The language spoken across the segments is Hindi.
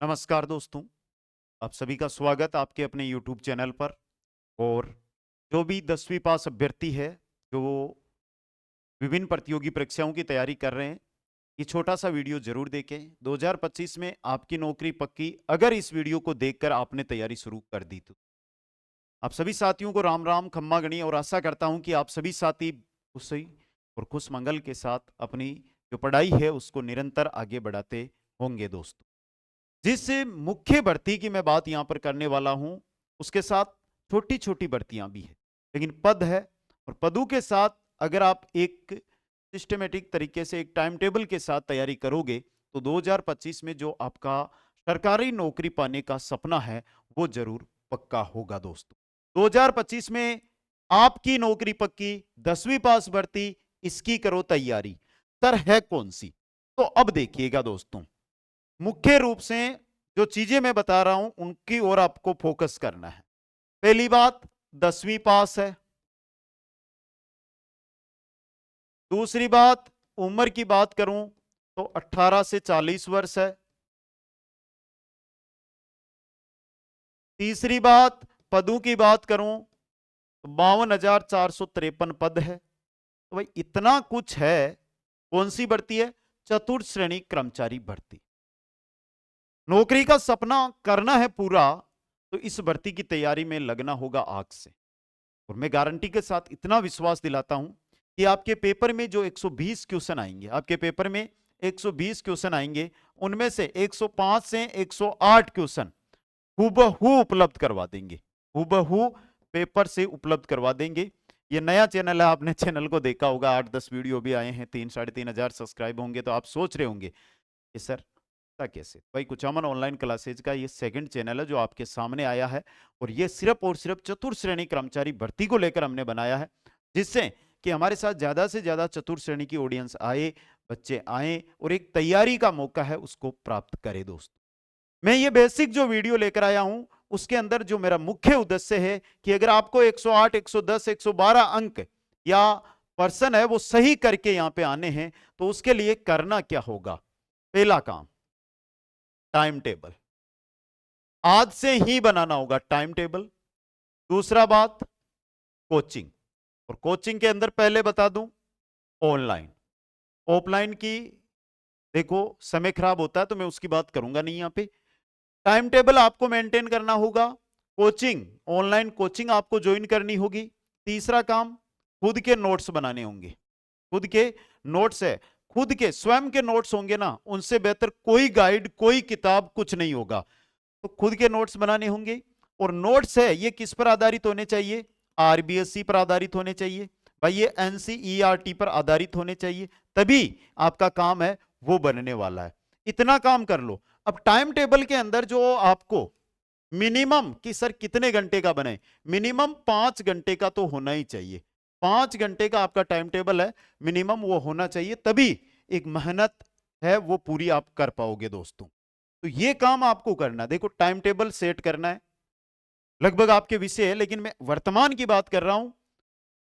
नमस्कार दोस्तों, आप सभी का स्वागत आपके अपने YouTube चैनल पर। और जो भी 10वीं पास अभ्यर्थी है, जो विभिन्न प्रतियोगी परीक्षाओं की तैयारी कर रहे हैं, ये छोटा सा वीडियो जरूर देखें। 2025 में आपकी नौकरी पक्की, अगर इस वीडियो को देखकर आपने तैयारी शुरू कर दी तो। आप सभी साथियों को राम राम खम्मा गणी, और आशा करता हूं कि आप सभी साथी खुशी और खुश मंगल के साथ अपनी जो पढ़ाई है उसको निरंतर आगे बढ़ाते होंगे दोस्तों। जिस मुख्य भर्ती की मैं बात यहां पर करने वाला हूं, उसके साथ छोटी छोटी भर्तियां भी है, लेकिन पद है। और पदों के साथ अगर आप एक सिस्टमेटिक तरीके से एक टाइम टेबल के साथ तैयारी करोगे तो 2025 में जो आपका सरकारी नौकरी पाने का सपना है वो जरूर पक्का होगा दोस्तों। 2025 में आपकी नौकरी पक्की, 10वीं पास भर्ती, इसकी करो तैयारी। सर है कौन सी? तो अब देखिएगा दोस्तों, मुख्य रूप से जो चीजें मैं बता रहा हूं उनकी ओर आपको फोकस करना है। पहली बात, 10वीं पास है। दूसरी बात, उम्र की बात करूं तो 18 से 40 वर्ष है। तीसरी बात, पदों की बात करूं तो 52,453 पद है। तो भाई इतना कुछ है। कौन सी भर्ती है? चतुर्थ श्रेणी कर्मचारी भर्ती। नौकरी का सपना करना है पूरा, तो इस भर्ती की तैयारी में लगना होगा आग से। और मैं गारंटी के साथ इतना विश्वास दिलाता हूं कि आपके पेपर में जो 120 क्वेश्चन आएंगे, आपके पेपर में 120 क्वेश्चन आएंगे, उनमें से 105 से 108 क्वेश्चन हूबहू उपलब्ध करवा देंगे, हूबहू पेपर से उपलब्ध करवा देंगे। ये नया चैनल है, आपने चैनल को देखा होगा, 8-10 वीडियो भी आए हैं, 3-3.5 सब्सक्राइब होंगे, तो आप सोच रहे होंगे कि सर कैसे। भाई कुचामन ऑनलाइन क्लासेज का ये सेकंड चैनल है जो आपके सामने आया है, और ये सिर्फ और सिर्फ चतुर्थ श्रेणी कर्मचारी भर्ती को लेकर हमने बनाया है, जिससे कि हमारे साथ ज्यादा से ज्यादा चतुर्थ श्रेणी की ऑडियंस आए, बच्चे आए और एक तैयारी का मौका है उसको प्राप्त करे दोस्तों। मैं ये बेसिक जो वीडियो लेकर आया हूं उसके अंदर जो मेरा मुख्य उद्देश्य है कि अगर आपको 108, 110, 112 अंक या पर्सन है वो सही करके यहां पे आने हैं, तो उसके लिए करना क्या होगा? पहला काम, टाइम टेबल आज से ही बनाना होगा, टाइम टेबल। दूसरा बात, कोचिंग। और कोचिंग के अंदर पहले बता दूं, ऑनलाइन ऑफलाइन की देखो समय खराब होता है तो मैं उसकी बात करूंगा नहीं यहां पे। टाइम टेबल आपको मेंटेन करना होगा, कोचिंग ऑनलाइन कोचिंग आपको ज्वाइन करनी होगी। तीसरा काम, खुद के नोट्स बनाने होंगे। खुद के नोट्स है, खुद के स्वयं के नोट्स होंगे ना, उनसे बेहतर कोई गाइड कोई किताब कुछ नहीं होगा। तो खुद के नोट्स बनाने होंगे। और नोट्स है ये किस पर आधारित होने चाहिए? आरबीएससी पर आधारित होने चाहिए भाई, ये एनसीईआरटी पर आधारित होने चाहिए, तभी आपका काम है वो बनने वाला है। इतना काम कर लो। अब टाइम टेबल के अंदर जो आपको मिनिमम कि सर कितने घंटे का बने, मिनिमम 5 घंटे का तो होना ही चाहिए। 5 घंटे का आपका टाइम टेबल है, मिनिमम वो होना चाहिए, तभी एक मेहनत है वो पूरी आप कर पाओगे दोस्तों। तो ये काम आपको करना, देखो टाइम टेबल सेट करना है, लगभग आपके विषय है, लेकिन मैं वर्तमान की बात कर रहा हूं,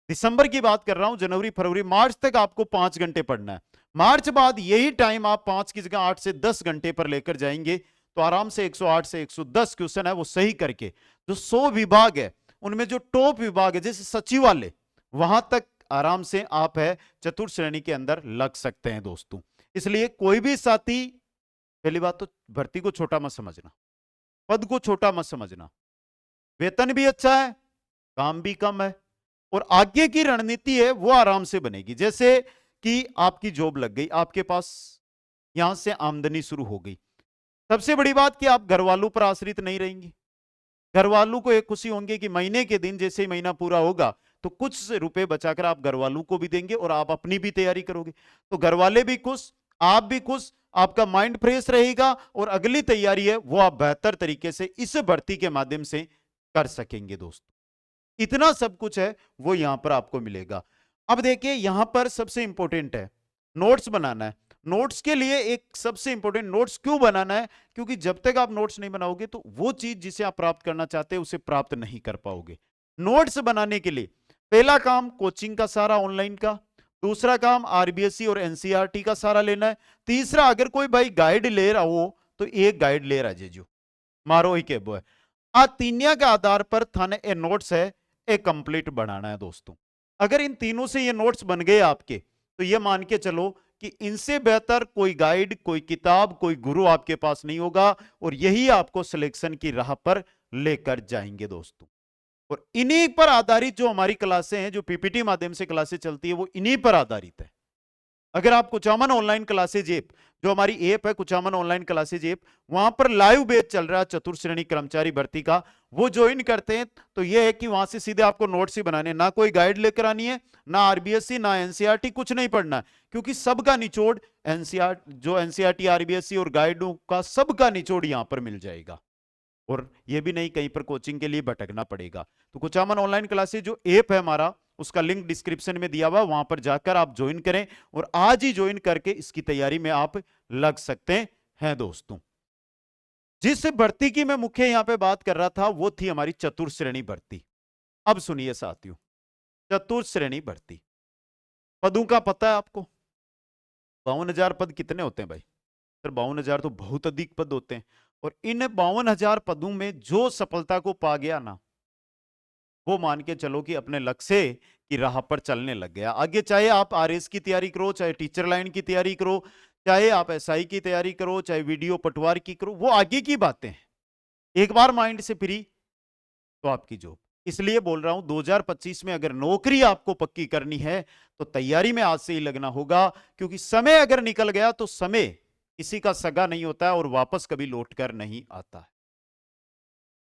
दिसंबर की बात कर रहा हूं, जनवरी फरवरी मार्च तक आपको 5 घंटे पढ़ना है। मार्च बाद यही टाइम आप 5 की जगह 8 से 10 घंटे पर लेकर जाएंगे तो आराम से 108 से 110 क्वेश्चन है वो सही करके, जो 100 विभाग है उनमें जो टॉप विभाग है जैसे सचिवालय, वहां तक आराम से आप है चतुर्थ श्रेणी के अंदर लग सकते हैं दोस्तों। इसलिए कोई भी साथी, पहली बात तो भर्ती को छोटा मत समझना, पद को छोटा मत समझना, वेतन भी अच्छा है, काम भी कम है, और आगे की रणनीति है वो आराम से बनेगी। जैसे कि आपकी जॉब लग गई, आपके पास यहां से आमदनी शुरू हो गई, सबसे बड़ी बात कि आप घर वालों पर आश्रित नहीं रहेंगे। घर वालों को एक खुशी होंगे कि महीने के दिन जैसे ही महीना पूरा होगा तो कुछ रुपए बचाकर आप घर वालों को भी देंगे और आप अपनी भी तैयारी करोगे, तो घर वाले भी खुश, आप भी खुश, आपका माइंड फ्रेश रहेगा, और अगली तैयारी है वो आप बेहतर तरीके से इस भर्ती के माध्यम से कर सकेंगे दोस्तों। इतना सब कुछ है वो यहां पर आपको मिलेगा। अब देखिए यहां पर सबसे इंपॉर्टेंट है नोट्स बनाना है। नोट्स के लिए एक सबसे इंपॉर्टेंट, नोट्स क्यों बनाना है? क्योंकि जब तक आप नोट्स नहीं बनाओगे तो वो चीज जिसे आप प्राप्त करना चाहते हैं उसे प्राप्त नहीं कर पाओगे। नोट्स बनाने के लिए पहला काम कोचिंग का सारा ऑनलाइन का, दूसरा काम आरबीएससी और एनसीईआरटी का सारा लेना है, तीसरा अगर कोई भाई गाइड ले रहा हो तो एक गाइड ले राजेजू मारो ही के वो है आ तीनिया के आधार पर थाने ये नोट्स है ए कंप्लीट बनाना है दोस्तों। अगर इन तीनों से ये नोट्स बन गए आपके तो ये मान के चलो कि इनसे बेहतर कोई गाइड, कोई किताब, कोई गुरु आपके पास नहीं होगा और यही आपको सिलेक्शन की राह पर लेकर जाएंगे दोस्तों। और इन्हीं पर आधारित जो हमारी क्लासें हैं, जो पीपीटी माध्यम से क्लासें चलती है, वो इन्हीं पर आधारित है। अगर आप कुचामन ऑनलाइन क्लासेज ऐप, जो हमारी ऐप है कुचामन ऑनलाइन क्लासेज ऐप, वहां पर लाइव बैच चल रहा है चतुर्थ श्रेणी कर्मचारी भर्ती का, वो ज्वाइन करते हैं तो ये है कि वहां से सीधे आपको नोट्स ही बनाने, ना कोई गाइड लेकर आनी है, ना आरबीएससी, ना एनसीईआरटी, कुछ नहीं पढ़ना है, क्योंकि सबका निचोड़ एनसीईआर जो एनसीईआरटी, आरबीएससी और गाइडों का सबका निचोड़ यहां पर मिल जाएगा। और ये भी नहीं कहीं पर कोचिंग के लिए भटकना पड़ेगा। तो कुचामन ऑनलाइन क्लासेज जो ऐप है हमारा, उसका लिंक डिस्क्रिप्शन में दिया हुआ, वहां पर जाकर आप ज्वाइन करें और आज ही ज्वाइन करके इसकी तैयारी में आप लग सकते हैं दोस्तों। जिस भर्ती की मैं मुख्य यहां पे बात कर रहा था वो थी हमारी चतुर्थ श्रेणी भर्ती। अब सुनिए साथियों, चतुर्थ श्रेणी भर्ती पदों का पता है आपको? 52,000 पद कितने होते हैं भाई? सर 52,000 तो बहुत अधिक पद होते हैं। और इन 52,000 पदों में जो सफलता को पा गया ना, वो मान के चलो कि अपने लक्ष्य की राह पर चलने लग गया। आगे चाहे आप आरएस की तैयारी करो, चाहे टीचर लाइन की तैयारी करो, चाहे आप एसआई की तैयारी करो, चाहे वीडियो पटवार की करो, वो आगे की बातें हैं। एक बार माइंड से फ्री तो आपकी जॉब। इसलिए बोल रहा हूं 2025 में अगर नौकरी आपको पक्की करनी है तो तैयारी में आज से ही लगना होगा, क्योंकि समय अगर निकल गया तो समय किसी का सगा नहीं होता है और वापस कभी लौटकर नहीं आता है।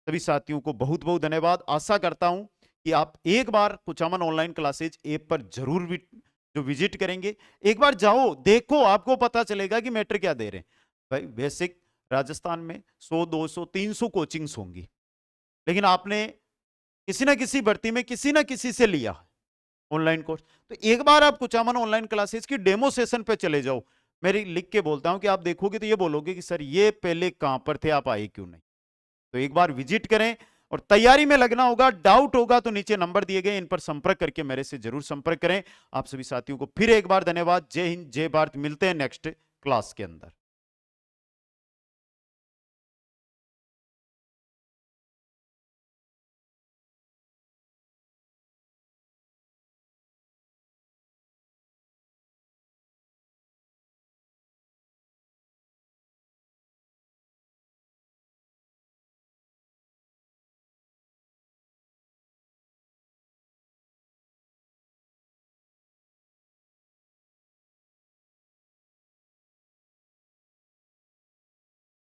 सभी साथियों को बहुत बहुत धन्यवाद। आशा करता हूं कि आप एक बार कुचामन ऑनलाइन क्लासेज ऐप पर जरूर जो विजिट करेंगे, एक बार जाओ, देखो, आपको पता चलेगा कि मैटर क्या दे रहे हैं। भाई बेसिक राजस्थान में 100, 200, 300 कोचिंग्स होंगी, लेकिन आपने किसी ना किसी भर्ती में किसी ना किसी से लिया ऑनलाइन कोर्स, तो एक बार आप कुचामन ऑनलाइन क्लासेस की डेमो सेशन पे चले जाओ। मेरी लिख के बोलता हूं कि आप देखोगे तो ये बोलोगे कि सर ये पहले कहां पर थे, आप आए क्यों नहीं? तो एक बार विजिट करें और तैयारी में लगना होगा। डाउट होगा तो नीचे नंबर दिए गए, इन पर संपर्क करके मेरे से जरूर संपर्क करें। आप सभी साथियों को फिर एक बार धन्यवाद। जय हिंद, जय भारत। मिलते हैं नेक्स्ट क्लास के अंदर।